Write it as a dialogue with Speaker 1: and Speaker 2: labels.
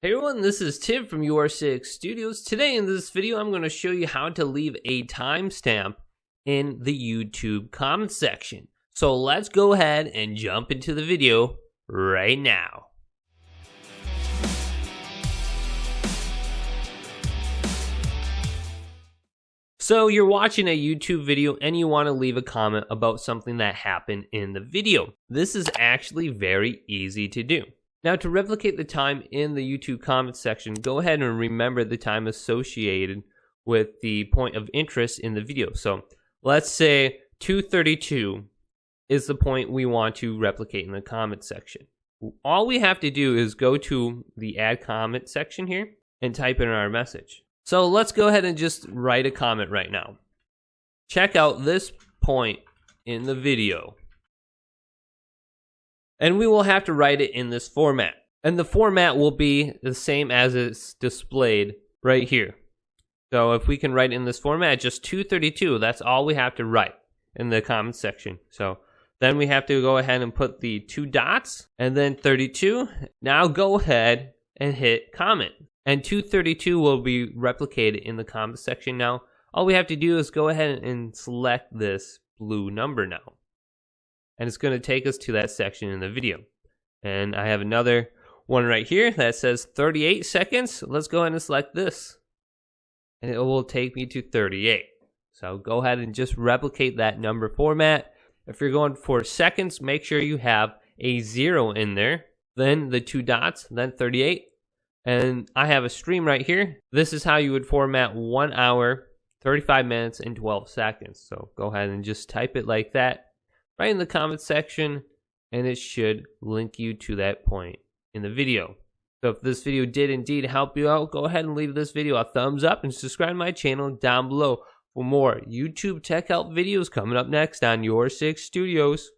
Speaker 1: Hey everyone, this is Tim from YourSixStudios. Today in this video, I'm going to show you how to leave a timestamp in the YouTube comment section. So let's go ahead and jump into the video right now. So you're watching a YouTube video and you want to leave a comment about something that happened in the video. This is actually very easy to do. Now, to replicate the time in the YouTube comments section, go ahead and remember the time associated with the point of interest in the video. So let's say 2:32 is the point we want to replicate in the comment section. All we have to do is go to the add comment section here and type in our message. So let's go ahead and just write a comment right now. Check out this point in the video. And we will have to write it in this format. And the format will be the same as it's displayed right here. So if we can write in this format, just 2:32, that's all we have to write in the comment section. So then we have to go ahead and put the 2 dots and then 32. Now go ahead and hit comment. And 2:32 will be replicated in the comment section now. All we have to do is go ahead and select this blue number now. And it's going to take us to that section in the video. And I have another one right here that says 38 seconds. Let's go ahead and select this. And it will take me to 38. So go ahead and just replicate that number format. If you're going for seconds, make sure you have a 0 in there. Then the 2 dots, then 38. And I have a stream right here. This is how you would format 1 hour, 35 minutes, and 12 seconds. So go ahead and just type it like that right in the comment section, and it should link you to that point in the video. So if this video did indeed help you out, go ahead and leave this video a thumbs up and subscribe to my channel down below for more YouTube tech help videos coming up next on YourSixStudios.